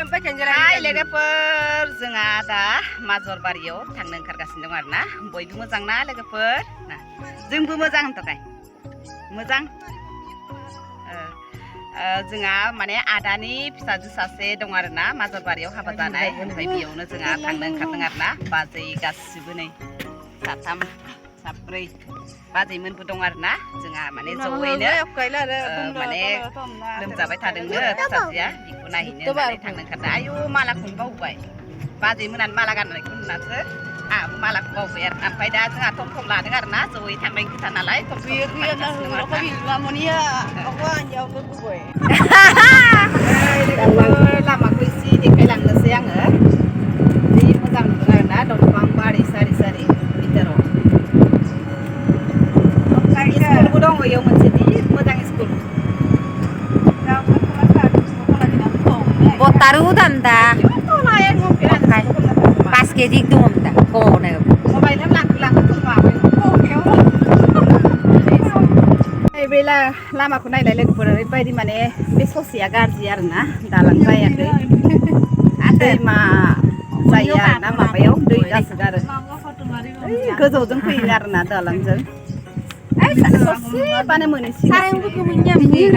Hai लोगोफोर जोंहा दा माजरबारियाव थांनो ओंखारगासिनो दं आरोना बयबो मोजां ना लोगोफोर ना जोंबो मोजां होनथ'खाय मोजां जोंहा माने आदानि फिसाजो सासे दं आरोना माजरबारियाव हाबा जानाय ओमफ्राय बेयावनो जोंहा थांनो ओंखारदों आरोना बाजै गासिबो नै साथाम साब्रै बाजैमोनबो दं आरोना जोंहा माने जयैनो माने लोमजाबाय थादोंनो फिसाजोआ बेखौ नायहैनो होननानै थांनो ओंखारदों आयु मालाखौनो बावबाय बाजैमोनानो माला गाननायखौ नुनासो आंहाबो मालाखौ बावबाय आरो ओमफ्राय दा जोंहा थम थम लादों आरोना जयै थांनायनि खोथा नालाय थम लामाखौ एसे देखायलांनोसै आङो जि मोजां नुदों आरोना दंफां बारि सारि सारि भितराव स्कुलबो दङ बेयाव मोनसे मोजां school Botaru tanda pas kedik dum ta ko na mobile lang bे लामाखौ नायलाय लोगोफोर ओरैबायदि माने बे ससेया गाज्रि आरोना दालां जायाखै दैमा जायो आरोना माबायाव दै गासोगारो गोजौजों फैयो आरोना दालांजों ससे बानो मोनहैसिगोन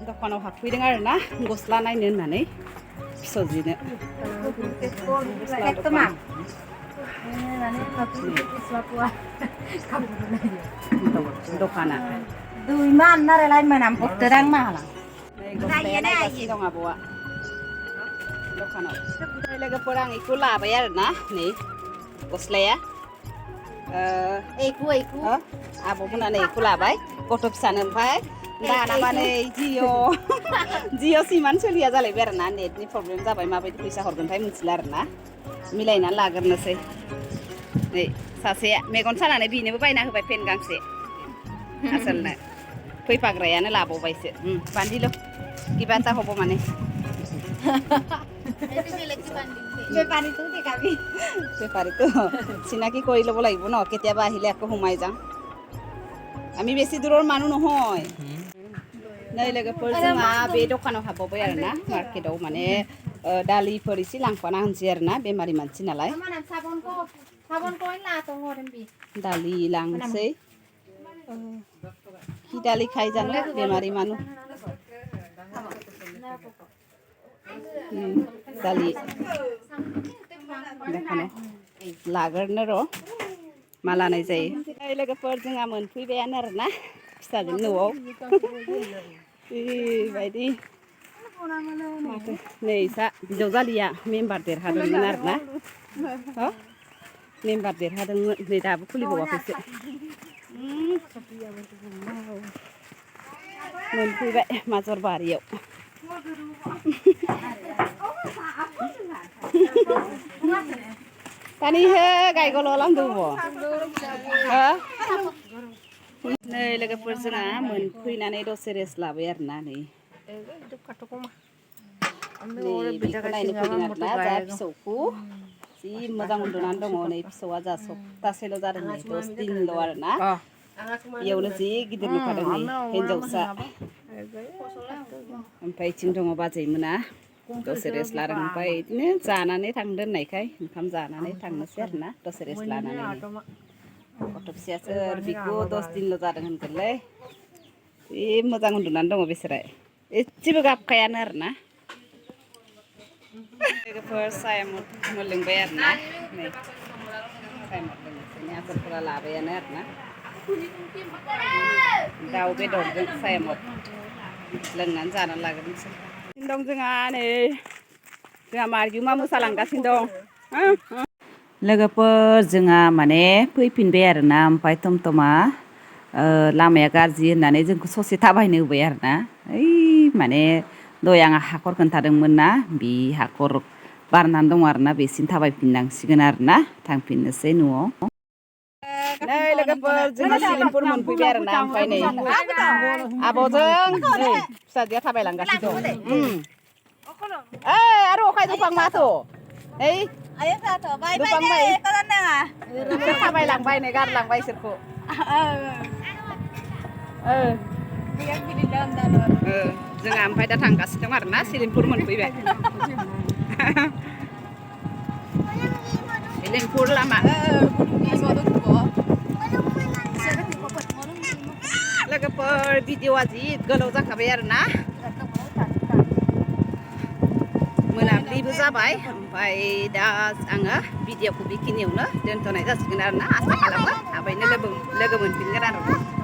दखानाव हाबफैदों आरोना गस्ला नायनो होननानै फिसाजोनो दखाना duiman narelai manam terang malah गस्लाया नायगासिनो दं आब'आ दखानाव लोगोफोर आं बेखौ लाबाय आरोना नै गस्लाया आब'मोना नै बेखौ लाबाय गथ' फिसानो ओमफ्राय दाना माने जिअ सिमानो सोलिया जालायबाय आरोना नेटनि प्रब्लेम जाबाय माबायदि फैसा हरगोनथाय मिथिला आरोना मिलायनानै लाग्रोनोसै नै सासे मेगन सानानै बिनोबो बायना होबाय पेन गांसे आसलनो फैफाग्रायानो लाबावबायसो बान्दिल' किबाता हब माने বেপাৰীটো চিনাকি কৰি ল'ব লাগিব ন কেতিয়াবা আহিলে আকৌ সোমাই যাম আমি বেছি দূৰৰ মানুহ নহয় नै लोगोफोर जोंहा बे दखानाव हाबबावबाय आरोना मार्केटाव माने दालिफोर एसे लांफाना होनसै आरोना बेमारि मानसि नालाय दालि लांसै কি দালি খাই জানো বেমাৰী মানুহ दालि दखानाव लाग्रोनो र' मा लानाय जायो लोगोफोर जोंहा मोनफैबायानो आरोना फिसाजो न'आव बेबायदि माथो नै सा बिजावजालिया मेम्बार देरहादोंमोन आरोना मेम्बार देरहादोंमोन नै दाबो खुलिबावाखैसो मोनफैबाय माजरबारियाव दानिहो गायगल' लांदोंबो नै लोगोफोर जोंहा मोनफैनानै दसे रेस्ट लाबाय आरोना नै बेखौ नायनो फैदों आरोना जा फिसौखौ जि मोजां उन्दुनानै दङ नै फिसौआ जा सप्तासेल' जादों नै 10 दिनल' आरोना बेयावनो जि गिदिर नुखादों नै हिन्जावसा ओमफ्राय इथिं दङ बाजैमोना दसे रेस्ट लादों ओमफ्राय बिदिनो जानानै थांदो होननायखाय ओंखाम जानानै थांनोसै आरोना दसे रेस्ट लानानै गथ' फिसायासो बिखौ 10 दिनल' जादों होनगोनलै जि मोजां उन्दुनानै दङ बिसोरो एसेबो गाबखायानो आरोना लोगोफोर साया मोनलोंबाय आरोना नै साया मोनलोंनोसै आसलफोरा लाबायानो आरोना दाउ बेदरजों साया मद लोंनानै जानानै लाग्रोनोसै दं जोंहा नै जोंहा मारगिमा मोसालांगासिनो दं लोगोफोर जोंहा माने फैफिनबाय आरोना ओमफ्राय टमटमा लामाया गाज्रि होननानै जोंखौ ससे थाबायनो होबाय आरोना ओइ माने दय आंहा हाखर खोन्थादोंमोन ना बि हाखर बारनानै दं आरोना बेसिम थाबायफिननांसिगोन आरोना थांफिननोसै न'आव नै लोगोफोर जोङो सिलिमपुर मोनफैबाय आरोना ओमफ्राय नै आब'जों नै फिसाजोआ थाबायलांगासिनो दं आरो अखाय दंफां माथो ओइ दंफां बाय थाबायलांबाय नै गारलांबाय इसोरखौ जोंहा ओमफ्राय दा थांगासिनो दं आरोना सिलिमपुर मोनफैबाय सिलिमपुर लामा लोगोफोर भिडिअआ जि गोलाव जाखाबाय आरोना मोनाबिलिबो जाबाय ओमफ्राय दा आङो भिडिअखौ बेखिनियावनो दोनथ'नाय जासिगोन आरोना आसा खालामो थाबैनो लोगो मोनफिनगोन आरो